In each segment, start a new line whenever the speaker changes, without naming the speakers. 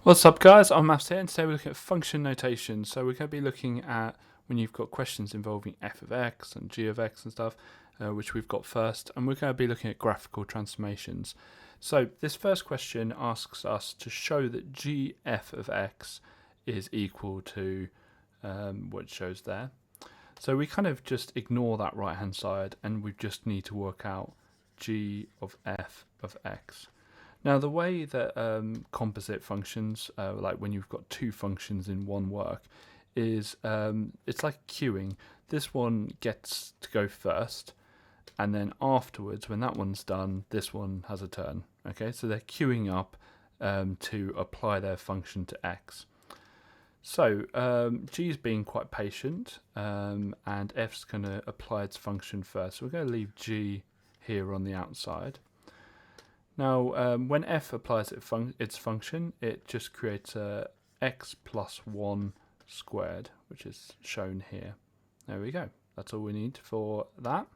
What's up guys, I'm Maths here and today we're looking at function notation. So we're going to be looking at when you've got questions involving f of x and g of x and stuff, which we've got first, and we're going to be looking at graphical transformations. So this first question asks us to show that gf of x is equal to what it shows there. So we kind of just ignore that right hand side and we just need to work out g of f of x. Now the way that composite functions, like when you've got two functions in one work, is it's like queuing. This one gets to go first, and then afterwards, when that one's done, this one has a turn. Okay, so they're queuing up to apply their function to x. So g is being quite patient, and f's going to apply its function first. So we're going to leave g here on the outside. Now, when f applies its function, it just creates a x plus 1 squared, which is shown here. There we go. That's all we need for that.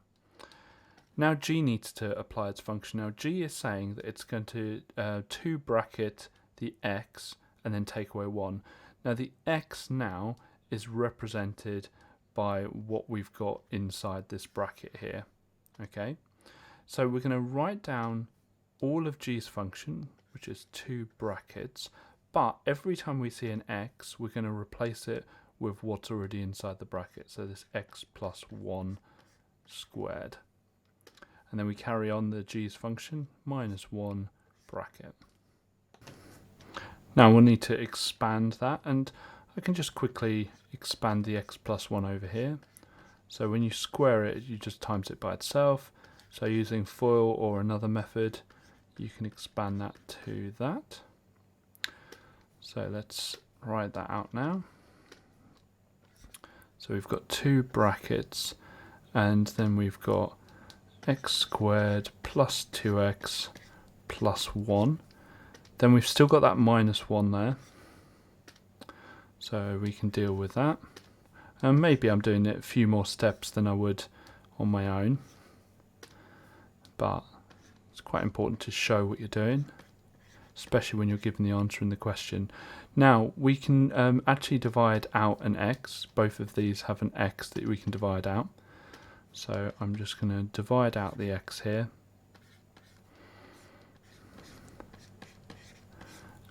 Now g needs to apply its function. Now g is saying that it's going to 2 bracket the x and then take away 1. Now the x now is represented by what we've got inside this bracket here. Okay, so we're going to write down all of g's function, which is 2 brackets, but every time we see an x, we're going to replace it with what's already inside the bracket, so this x plus 1 squared. And then we carry on the g's function, minus 1 bracket. Now we'll need to expand that, and I can just quickly expand the x plus 1 over here. So when you square it, you just times it by itself. So using FOIL or another method, you can expand that to that. So let's write that out now. So we've got 2 brackets, and then we've got x squared plus 2x plus 1. Then we've still got that minus 1 there, so we can deal with that. And maybe I'm doing it a few more steps than I would on my own, but it's quite important to show what you're doing, especially when you're given the answer in the question. Now we can actually divide out an x. Both of these have an x that we can divide out. So I'm just going to divide out the x here.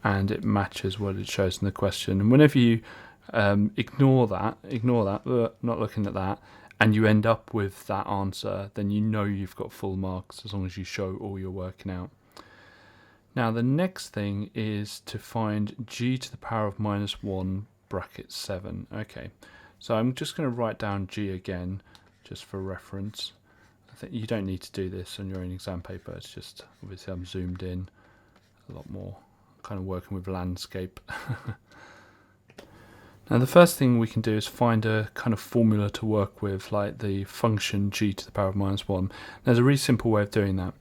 And it matches what it shows in the question. And whenever you ignore that, not looking at that, and you end up with that answer, then you know you've got full marks as long as you show all you're working out. Now the next thing is to find g to the power of minus 1 bracket 7. Okay, so I'm just going to write down g again just for reference. I think you don't need to do this on your own exam paper, it's just obviously I'm zoomed in a lot more, kind of working with landscape. Now the first thing we can do is find a kind of formula to work with, like the function g to the power of minus 1. There's a really simple way of doing that.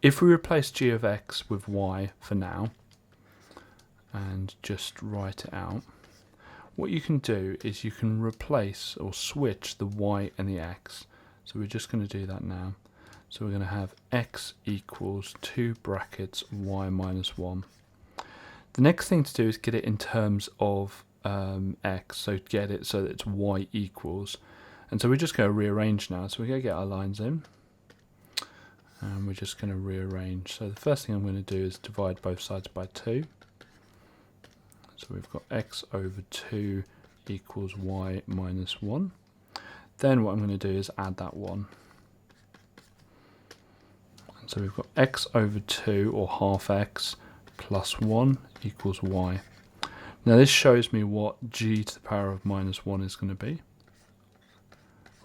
If we replace g of x with y for now, and just write it out, what you can do is you can replace or switch the y and the x. So we're just going to do that now. So we're going to have x equals 2 brackets y minus 1. The next thing to do is get it in terms of x, so get it so that it's y equals, and so we're just going to rearrange now. So we're going to get our lines in, and we're just going to rearrange. So the first thing I'm going to do is divide both sides by 2. So we've got x over 2 equals y minus 1. Then what I'm going to do is add that 1. And so we've got x over 2, or half x, plus 1 equals y. Now this shows me what g to the power of minus 1 is going to be,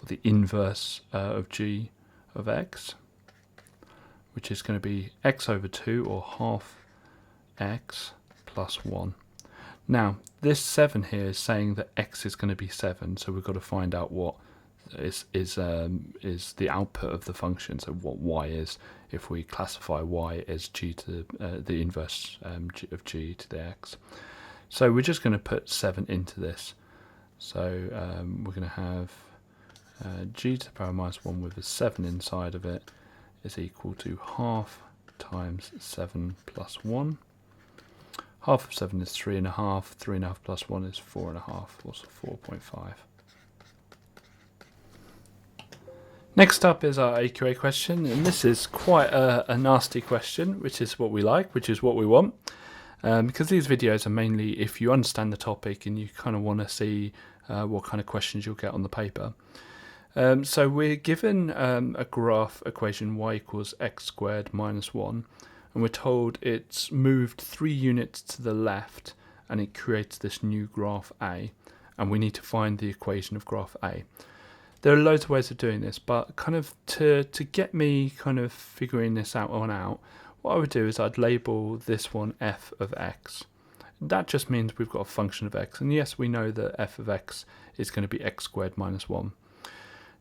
or the inverse of g of x, which is going to be x over 2, or half x, plus 1. Now this 7 here is saying that x is going to be 7, so we've got to find out what is the output of the function, so what y is, if we classify y as g to the inverse of g to the x. So we're just going to put 7 into this. So we're going to have g to the power of minus 1 with a 7 inside of it is equal to half times 7 plus 1. Half of 7 is 3.5. 3.5 plus 1 is 4.5, also 4.5. Next up is our AQA question, and this is quite a nasty question, which is what we like, which is what we want. Because these videos are mainly if you understand the topic and you kind of want to see what kind of questions you'll get on the paper. So we're given a graph equation y equals x squared minus 1, and we're told it's moved 3 units to the left and it creates this new graph A, and we need to find the equation of graph A. There are loads of ways of doing this, but kind of to get me kind of figuring this out, what I would do is I'd label this one f of x. That just means we've got a function of x, and yes, we know that f of x is going to be x squared minus 1.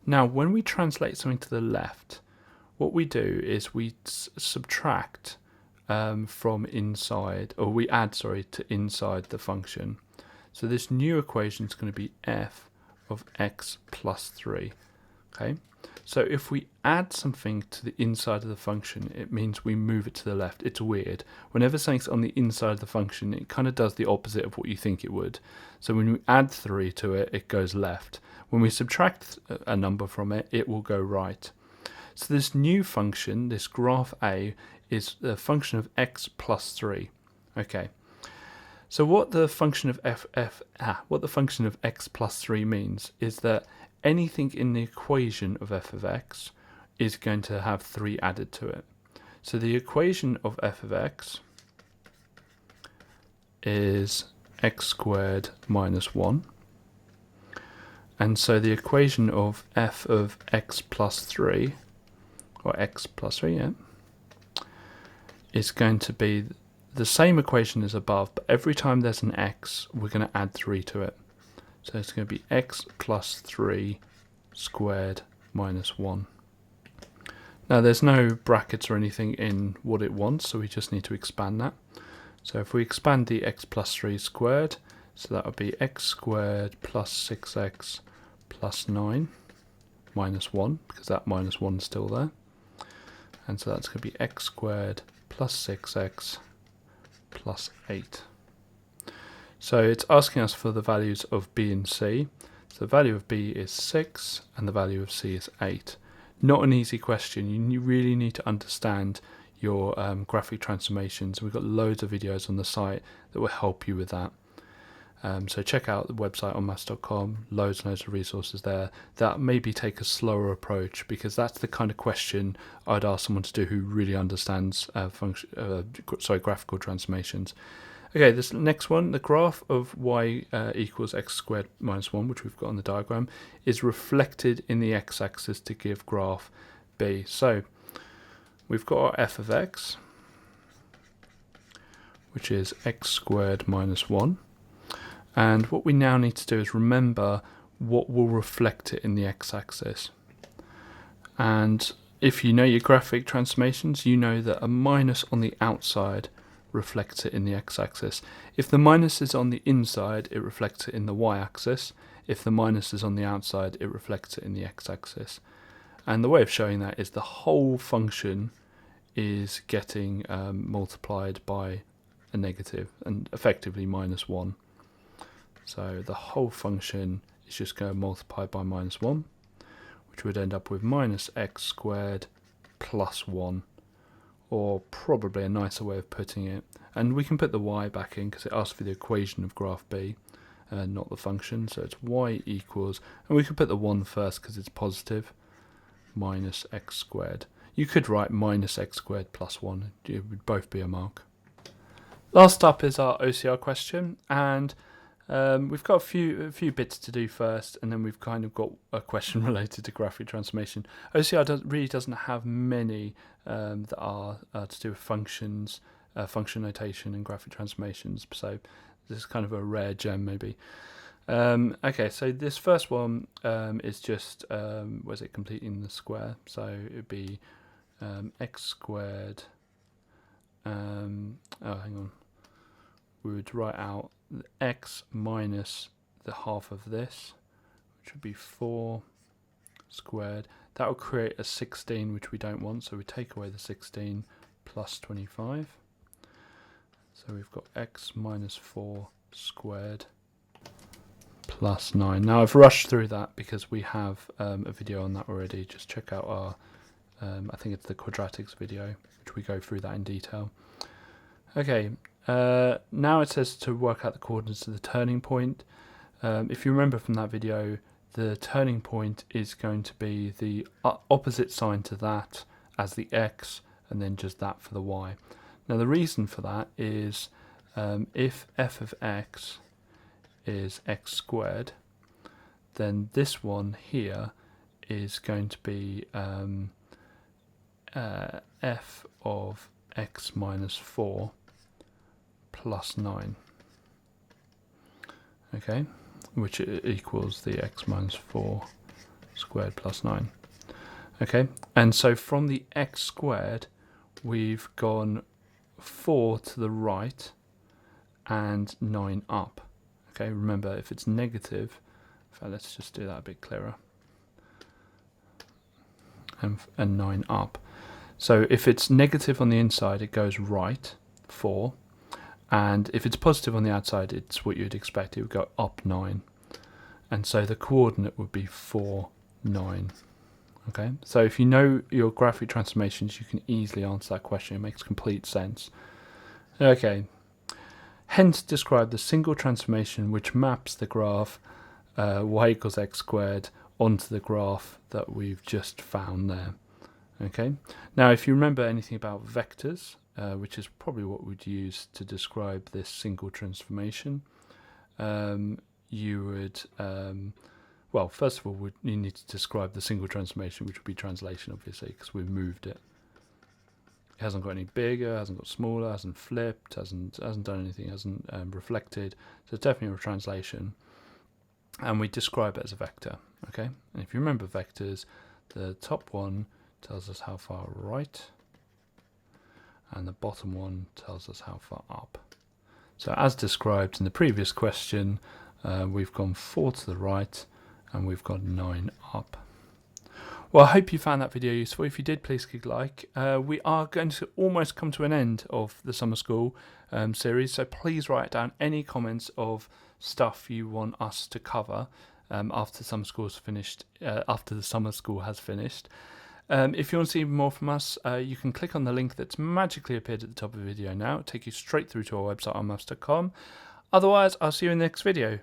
Now, when we translate something to the left, what we do is we subtract from inside, or we add, sorry, to inside the function. So this new equation is going to be f of x plus 3. Okay, so if we add something to the inside of the function, it means we move it to the left. It's weird. Whenever something's on the inside of the function, it kind of does the opposite of what you think it would. So when we add 3 to it, it goes left. When we subtract a number from it, it will go right. So this new function, this graph A, is the function of x plus 3. Okay. So what the function of x plus 3 means is that anything in the equation of f of x is going to have 3 added to it. So the equation of f of x is x squared minus 1. And so the equation of f of x plus 3, or x plus 3, yeah, is going to be the same equation as above, but every time there's an x, we're going to add 3 to it. So it's going to be x plus 3 squared minus 1. Now there's no brackets or anything in what it wants, so we just need to expand that. So if we expand the x plus 3 squared, so that would be x squared plus 6x plus 9 minus 1, because that minus 1 is still there. And so that's going to be x squared plus 6x plus 8. So it's asking us for the values of b and c. So the value of b is 6 and the value of c is 8. Not an easy question. You really need to understand your graphic transformations. We've got loads of videos on the site that will help you with that. So check out the website onmaths.com, loads and loads of resources there. That maybe take a slower approach, because that's the kind of question I'd ask someone to do who really understands graphical transformations. Okay, this next one, the graph of y equals x squared minus 1, which we've got on the diagram, is reflected in the x-axis to give graph b. So we've got our f of x, which is x squared minus 1. And what we now need to do is remember what will reflect it in the x-axis. And if you know your graphic transformations, you know that a minus on the outside reflects it in the x-axis. If the minus is on the inside, it reflects it in the y-axis. If the minus is on the outside, it reflects it in the x-axis. And the way of showing that is the whole function is getting multiplied by a negative, and effectively minus 1. So the whole function is just going to multiply by minus 1, which would end up with minus x squared plus 1, or probably a nicer way of putting it. And we can put the y back in because it asks for the equation of graph b, not the function. So it's y equals, and we can put the 1 first because it's positive, minus x squared. You could write minus x squared plus 1. It would both be a mark. Last up is our OCR question, and we've got a few bits to do first, and then we've kind of got a question related to graphic transformation. OCR really doesn't have many that are to do with functions, function notation and graphic transformations, so this is kind of a rare gem maybe. Okay, so this first one is just, was it completing the square? So it would be x squared, hang on, we would write out x minus the half of this, which would be 4 squared. That will create a 16, which we don't want, so we take away the 16 plus 25. So we've got x minus 4 squared plus 9. Now I've rushed through that because we have a video on that already. Just check out our, I think it's the quadratics video, which we go through that in detail. Okay, now it says to work out the coordinates of the turning point. If you remember from that video, the turning point is going to be the opposite sign to that as the x, and then just that for the y. Now the reason for that is if f of x is x squared, then this one here is going to be f of x minus 4 plus 9. Okay, which equals the x minus 4 squared plus 9. Okay, and so from the x squared, we've gone 4 to the right and 9 up. Okay, remember if it's negative, in fact, let's just do that a bit clearer, and 9 up. So if it's negative on the inside, it goes right, 4, and if it's positive on the outside, it's what you'd expect, it would go up 9. And so the coordinate would be 4, 9. Okay, so if you know your graphic transformations, you can easily answer that question. It makes complete sense. Okay, hence describe the single transformation which maps the graph y equals x squared onto the graph that we've just found there. Okay, now if you remember anything about vectors, which is probably what we'd use to describe this single transformation, you would well, first of all, you need to describe the single transformation, which would be translation, obviously, because we've moved it. It hasn't got any bigger, hasn't got smaller, hasn't flipped, hasn't done anything, hasn't reflected. So it's definitely a translation. And we describe it as a vector. Okay. And if you remember vectors, the top one tells us how far right, and the bottom one tells us how far up. So as described in the previous question, we've gone 4 to the right, and we've got 9 up. Well, I hope you found that video useful. If you did, please click like. We are going to almost come to an end of the summer school series, so please write down any comments of stuff you want us to cover after summer school's finished. After the summer school has finished. If you want to see more from us, you can click on the link that's magically appeared at the top of the video now. It'll take you straight through to our website, onmaths.com. Otherwise, I'll see you in the next video.